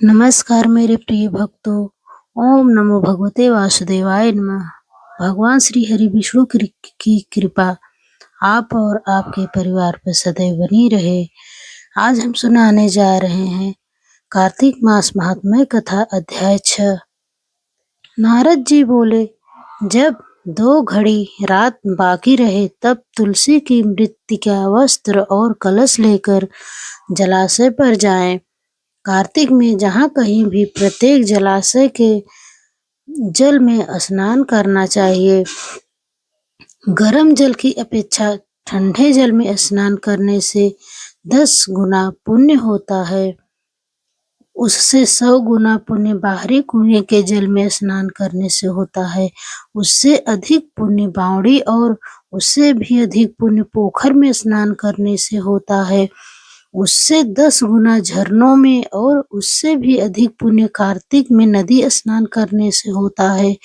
नमस्कार मेरे प्रिय भक्तों। ओम नमो भगवते वासुदेवाय नमः। भगवान श्री हरि विष्णु की कृपा आप और आपके परिवार पर सदैव बनी रहे। आज हम सुनाने जा रहे हैं कार्तिक मास महात्म्य कथा अध्याय 6। नारद जी बोले, जब 2 घड़ी रात बाकी रहे तब तुलसी की मृत्तिका वस्त्र और कलश लेकर जलाशय पर जाएं। कार्तिक में जहाँ कहीं भी प्रत्येक जलाशय के जल में स्नान करना चाहिए। गर्म जल की अपेक्षा ठंडे जल में स्नान करने से 10 गुना पुण्य होता है। उससे 100 गुना पुण्य बाहरी कुएं के जल में स्नान करने से होता है। उससे अधिक पुण्य बावड़ी और उससे भी अधिक पुण्य पोखर में स्नान करने से होता है। उससे 10 गुना झरनों में और उससे भी अधिक पुण्य कार्तिक में नदी स्नान करने से होता है।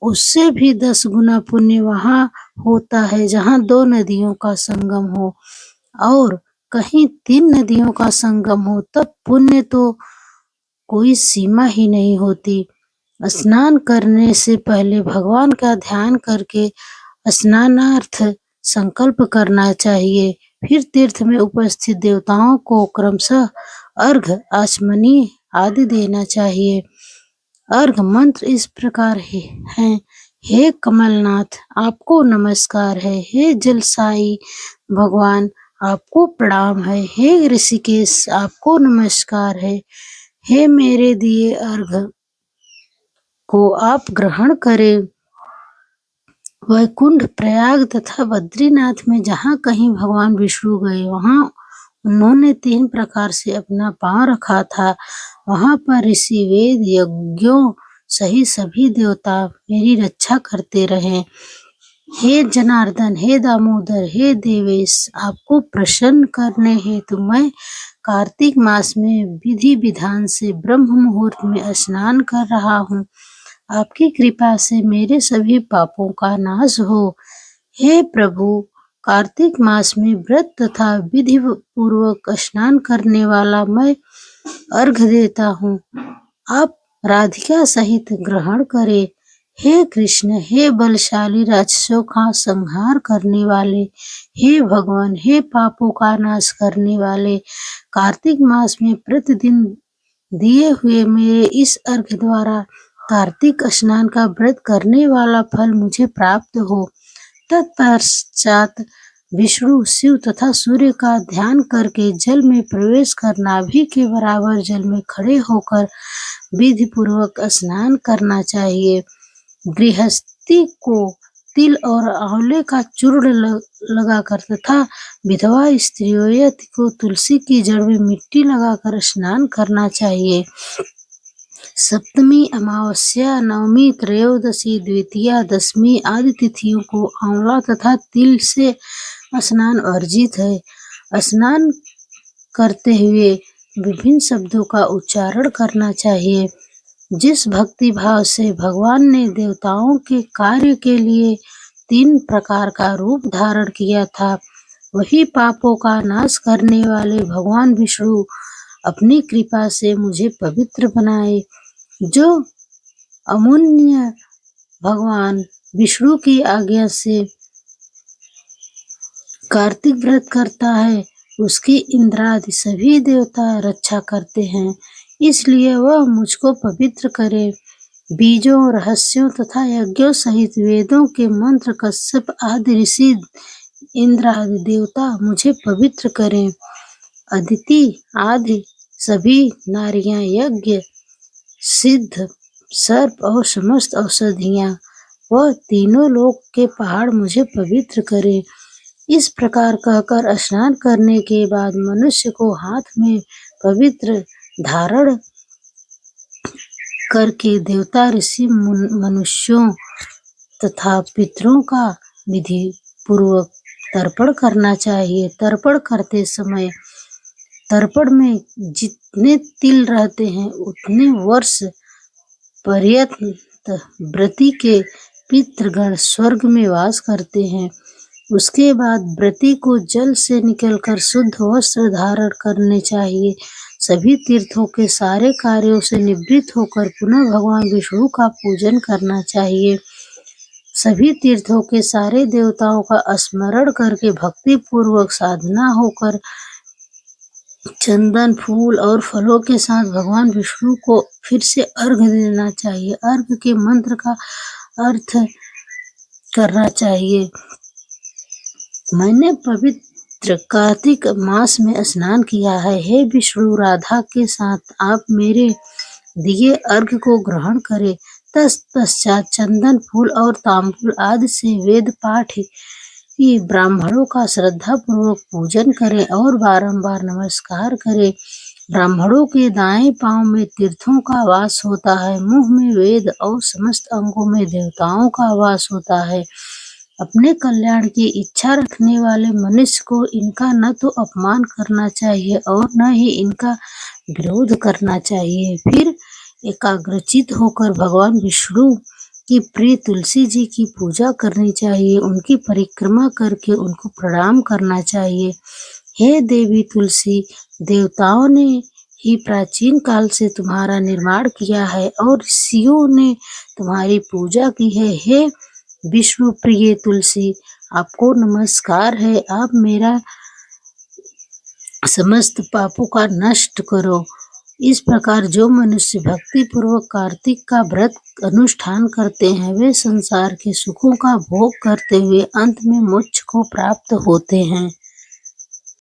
उससे भी 10 गुना पुण्य वहाँ होता है जहाँ 2 नदियों का संगम हो, और कहीं 3 नदियों का संगम हो, तब पुण्य तो कोई सीमा ही नहीं होती। स्नान करने से पहले भगवान का ध्यान करके स्नानार्थ संकल्प करना चाहिए। फिर तीर्थ में उपस्थित देवताओं को क्रमशः अर्घ्य, आचमनी आदि देना चाहिए। अर्घ्य मंत्र इस प्रकार हैं। हे कमलनाथ, आपको नमस्कार है। हे जलसाई भगवान, आपको प्रणाम है। हे ऋषिकेश, आपको नमस्कार है। हे मेरे दिए अर्घ्य को आप ग्रहण करें। वैकुंठ, प्रयाग तथा बद्रीनाथ में जहाँ कहीं भगवान विष्णु गए वहाँ उन्होंने 3 प्रकार से अपना पांव रखा था। वहाँ पर ऋषि, वेद, यज्ञों सहित सभी देवता मेरी रक्षा करते रहे। हे जनार्दन, हे दामोदर, हे देवेश, आपको प्रसन्न करने हेतु मैं कार्तिक मास में विधि विधान से ब्रह्म मुहूर्त में स्नान कर रहा हूँ। आपकी कृपा से मेरे सभी पापों का नाश हो। हे प्रभु, कार्तिक मास में व्रत तथा विधि पूर्वक स्नान करने वाला मैं अर्घ्य देता हूँ। आप राधिका सहित ग्रहण करें। हे कृष्ण, हे बलशाली राक्षसों का संहार करने वाले, हे भगवान, हे पापों का नाश करने वाले, कार्तिक मास में प्रतिदिन दिए हुए मेरे इस अर्घ्य द्वारा कार्तिक स्नान का व्रत करने वाला फल मुझे प्राप्त हो। तत्पश्चात विष्णु, शिव तथा सूर्य का ध्यान करके जल में प्रवेश कर नाभि के बराबर जल में खड़े होकर विधि पूर्वक स्नान करना चाहिए। गृहस्थी को तिल और आंवले का चूर्ण लगाकर तथा विधवा स्त्रियों यति को तुलसी की जड़ में मिट्टी लगाकर स्नान करना चाहिए। सप्तमी, अमावस्या, नवमी, त्रयोदशी, द्वितीया, दशमी आदि तिथियों को आंवला तथा तिल से स्नान वर्जित है। स्नान करते हुए विभिन्न शब्दों का उच्चारण करना चाहिए। जिस भक्ति भाव से भगवान ने देवताओं के कार्य के लिए 3 प्रकार का रूप धारण किया था, वही पापों का नाश करने वाले भगवान विष्णु अपनी कृपा से मुझे पवित्र बनाए। जो अमुन्य भगवान विष्णु की आज्ञा से कार्तिक व्रत करता है, उसकी इंद्रादि सभी देवता रक्षा करते हैं, इसलिए वह मुझको पवित्र करे। बीजों, रहस्यों तथा यज्ञों सहित वेदों के मंत्र कश्यप आदि ऋषि, इंद्र आदि देवता मुझे पवित्र करें। अदिति आदि सभी नारियां, यज्ञ, सिद्ध, सर्प और समस्त औषधियां, वह तीनों लोक के पहाड़ मुझे पवित्र करें। इस प्रकार कहकर स्नान करने के बाद मनुष्य को हाथ में पवित्र धारण करके देवता, ऋषि, मनुष्यों तथा पितरों का विधि पूर्वक तर्पण करना चाहिए। तर्पण करते समय तर्पण में जितने तिल रहते हैं उतने वर्ष पर्यंत व्रती के पितृगण स्वर्ग में वास करते हैं। उसके बाद व्रती को जल से निकलकर शुद्ध वस्त्र धारण करने चाहिए। सभी तीर्थों के सारे कार्यों से निवृत्त होकर पुनः भगवान विष्णु का पूजन करना चाहिए। सभी तीर्थों के सारे देवताओं का स्मरण करके भक्ति पूर्वक साधना होकर चंदन, फूल और फलों के साथ भगवान विष्णु को फिर से अर्घ्य देना चाहिए। अर्घ्य के मंत्र का अर्थ करना चाहिए। मैंने पवित्र कार्तिक मास में स्नान किया है। हे विष्णु, राधा के साथ आप मेरे दिए अर्घ्य को ग्रहण करें। तत्पश्चात चंदन, फूल और तांबूल आदि से वेद पाठ ही ब्राह्मणों का श्रद्धा पूर्वक पूजन करें और बारंबार नमस्कार करें। ब्राह्मणों के दाएं पांव में तीर्थों का वास होता है, मुंह में वेद और समस्त अंगों में देवताओं का वास होता है। अपने कल्याण की इच्छा रखने वाले मनुष्य को इनका न तो अपमान करना चाहिए और न ही इनका विरोध करना चाहिए। फिर एकाग्रचित होकर भगवान विष्णु की प्रिय तुलसी जी की पूजा करनी चाहिए। उनकी परिक्रमा करके उनको प्रणाम करना चाहिए। हे देवी तुलसी, देवताओं ने ही प्राचीन काल से तुम्हारा निर्माण किया है और ऋषियों ने तुम्हारी पूजा की है। हे विष्णु प्रिय तुलसी, आपको नमस्कार है। आप मेरा समस्त पापों का नष्ट करो। इस प्रकार जो मनुष्य भक्ति पूर्वक कार्तिक का व्रत अनुष्ठान करते हैं, वे संसार के सुखों का भोग करते हुए अंत में मोक्ष को प्राप्त होते हैं।